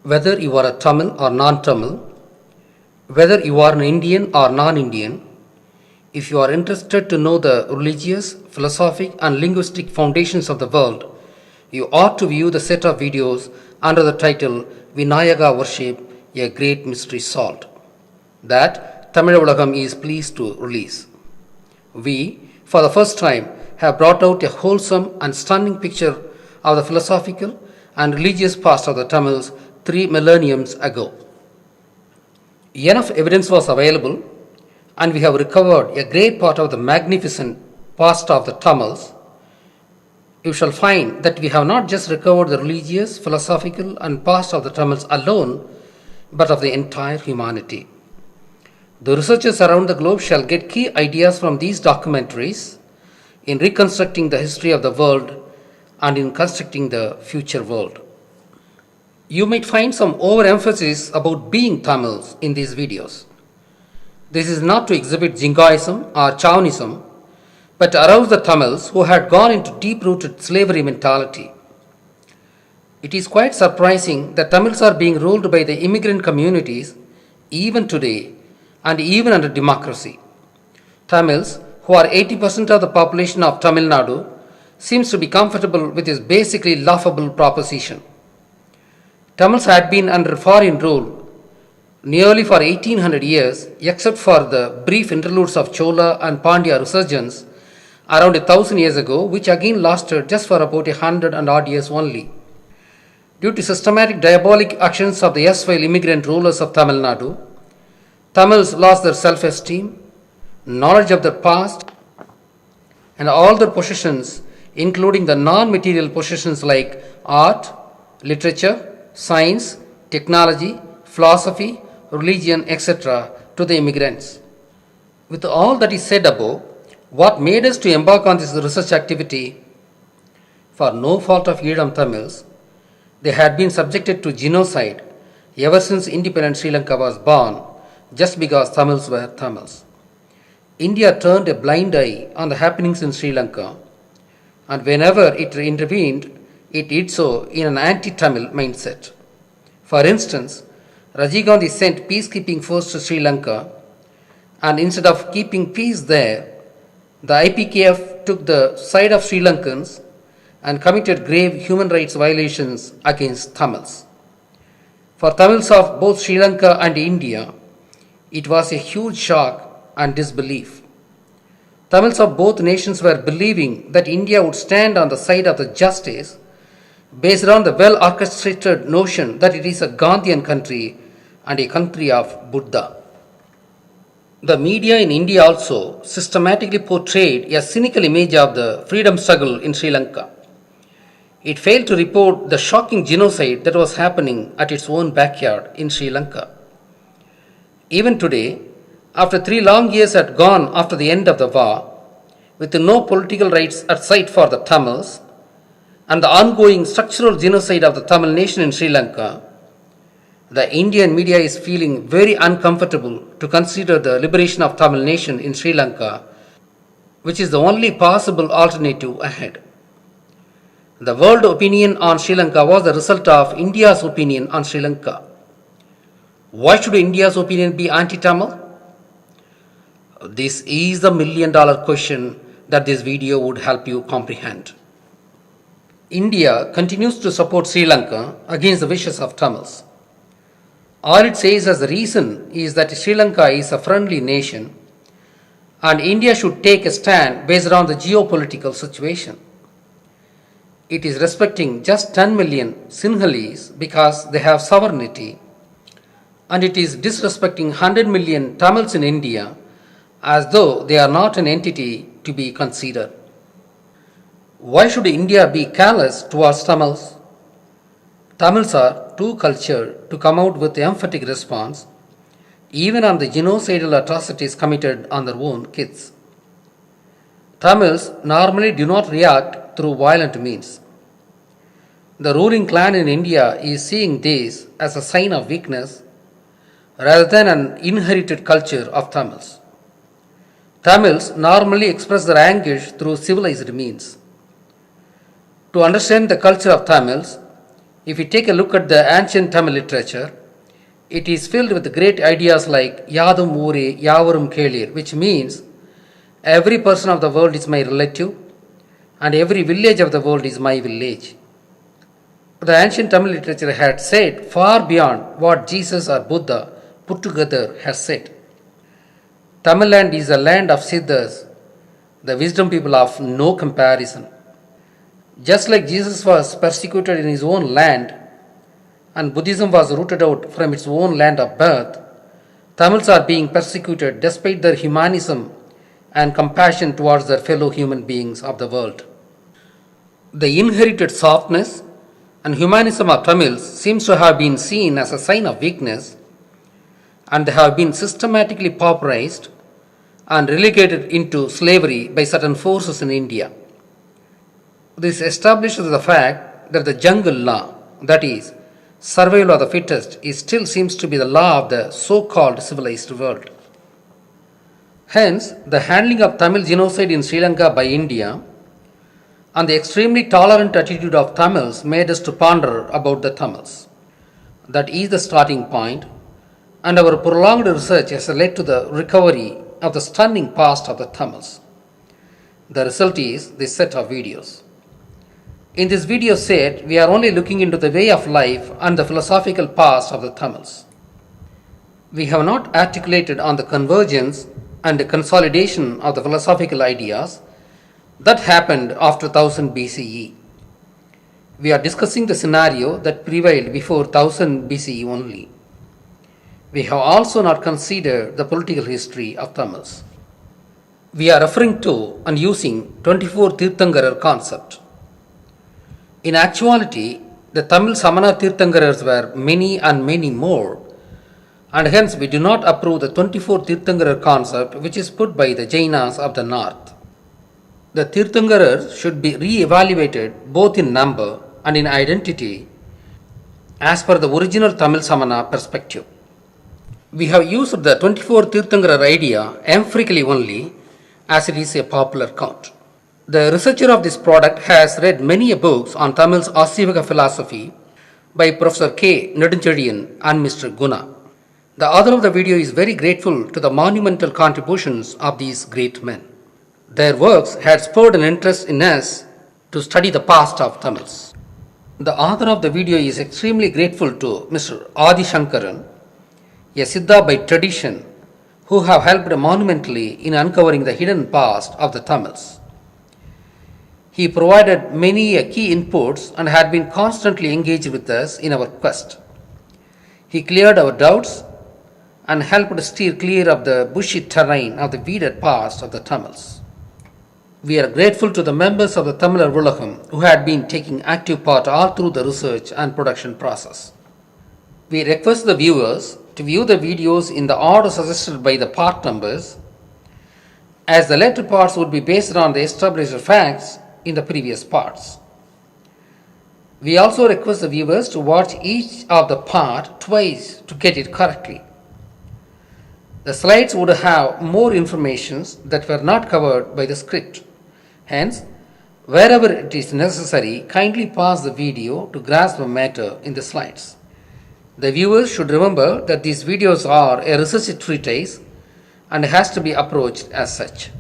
Whether you are a Tamil or non-Tamil, whether you are an Indian or non-Indian, if you are interested to know the religious, philosophic and linguistic foundations of the world, you ought to view the set of videos under the title Vinayaka Worship, a Great Mystery Solved, that Tamil Ulagam is pleased to release. We, for the first time, have brought out a wholesome and stunning picture of the philosophical and religious past of the Tamils 3 millenniums ago. Enough evidence was available, and we have recovered a great part of the magnificent past of the Tamils. You shall find that we have not just recovered the religious, philosophical, and past of the Tamils alone, but of the entire humanity. The researchers around the globe shall get key ideas from these documentaries in reconstructing the history of the world and in constructing the future world. You might find some overemphasis about being Tamils in these videos. This is not to exhibit Jingoism or Chauvinism, but to arouse the Tamils who had gone into deep-rooted slavery mentality. It is quite surprising that Tamils are being ruled by the immigrant communities even today and even under democracy. Tamils, who are 80% of the population of Tamil Nadu, seems to be comfortable with this basically laughable proposition. Tamils had been under foreign rule nearly for 1800 years, except for the brief interludes of Chola and Pandya resurgence around 1000 years ago, which again lasted just for about 100 and odd years only. Due to systematic diabolic actions of the erstwhile immigrant rulers of Tamil Nadu, Tamils lost their self-esteem, knowledge of their past, and all their possessions, including the non-material possessions like art, literature, science, technology, philosophy, religion, etc., to the immigrants. With all that is said above, what made us to embark on this research activity? For no fault of Eedam Tamils, they had been subjected to genocide ever since independent Sri Lanka was born, just because Tamils were Tamils. India turned a blind eye on the happenings in Sri Lanka, and whenever it intervened, it did so in an anti-Tamil mindset. For instance, Rajiv Gandhi sent peacekeeping force to Sri Lanka, and instead of keeping peace there, the IPKF took the side of Sri Lankans and committed grave human rights violations against Tamils. For Tamils of both Sri Lanka and India, it was a huge shock and disbelief. Tamils of both nations were believing that India would stand on the side of the justice based on the well-orchestrated notion that it is a Gandhian country and a country of Buddha. The media in India also systematically portrayed a cynical image of the freedom struggle in Sri Lanka. It failed to report the shocking genocide that was happening at its own backyard in Sri Lanka. Even today, after 3 long years had gone after the end of the war, with no political rights at sight for the Tamils, and the ongoing structural genocide of the Tamil nation in Sri Lanka, the Indian media is feeling very uncomfortable to consider the liberation of Tamil nation in Sri Lanka, which is the only possible alternative ahead. The world opinion on Sri Lanka was the result of India's opinion on Sri Lanka. Why should India's opinion be anti-Tamil? This is the million-dollar question that this video would help you comprehend. India continues to support Sri Lanka against the wishes of Tamils. All it says as the reason is that Sri Lanka is a friendly nation and India should take a stand based on the geopolitical situation. It is respecting just 10 million Sinhalese because they have sovereignty, and it is disrespecting 100 million Tamils in India as though they are not an entity to be considered. Why should India be callous towards Tamils? Tamils are too cultured to come out with emphatic response, even on the genocidal atrocities committed on their own kids. Tamils normally do not react through violent means. The ruling clan in India is seeing this as a sign of weakness rather than an inherited culture of Tamils. Tamils normally express their anguish through civilized means. To understand the culture of Tamils, if we take a look at the ancient Tamil literature, it is filled with great ideas like Yadum Ure, Yavarum Kelir, which means every person of the world is my relative and every village of the world is my village. The ancient Tamil literature had said far beyond what Jesus or Buddha put together has said. Tamil land is a land of Siddhas, the wisdom people of no comparison. Just like Jesus was persecuted in his own land and Buddhism was rooted out from its own land of birth, Tamils are being persecuted despite their humanism and compassion towards their fellow human beings of the world. The inherited softness and humanism of Tamils seems to have been seen as a sign of weakness, and they have been systematically pauperized and relegated into slavery by certain forces in India. This establishes the fact that the jungle law, that is, survival of the fittest, still seems to be the law of the so-called civilized world. Hence, the handling of Tamil genocide in Sri Lanka by India and the extremely tolerant attitude of Tamils made us to ponder about the Tamils. That is the starting point, and our prolonged research has led to the recovery of the stunning past of the Tamils. The result is this set of videos. In this video set, we are only looking into the way of life and the philosophical past of the Tamils. We have not articulated on the convergence and the consolidation of the philosophical ideas that happened after 1000 BCE. We are discussing the scenario that prevailed before 1000 BCE only. We have also not considered the political history of Tamils. We are referring to and using 24 Tirthankarar concept. In actuality, the Tamil Samana Tirthankarars were many and many more, and hence we do not approve the 24 Tirthankarar concept which is put by the Jainas of the north. The Tirthankarars should be re-evaluated both in number and in identity as per the original Tamil Samana perspective. We have used the 24 Tirthankarar idea empirically only as it is a popular count. The researcher of this product has read many books on Tamil's Asivaka philosophy by Professor K. Nedunchezhiyan and Mr. Guna. The author of the video is very grateful to the monumental contributions of these great men. Their works had spurred an interest in us to study the past of Tamils. The author of the video is extremely grateful to Mr. Adi Shankaran, a Siddha by tradition, who have helped monumentally in uncovering the hidden past of the Tamils. He provided many key inputs and had been constantly engaged with us in our quest. He cleared our doubts and helped steer clear of the bushy terrain of the weeded past of the Tamils. We are grateful to the members of the Tamil Ulagam who had been taking active part all through the research and production process. We request the viewers to view the videos in the order suggested by the part numbers, as the later parts would be based on the established facts in the previous parts. We also request the viewers to watch each of the part twice to get it correctly. The slides would have more information that were not covered by the script. Hence, wherever it is necessary, kindly pause the video to grasp the matter in the slides. The viewers should remember that these videos are a research treatise and has to be approached as such.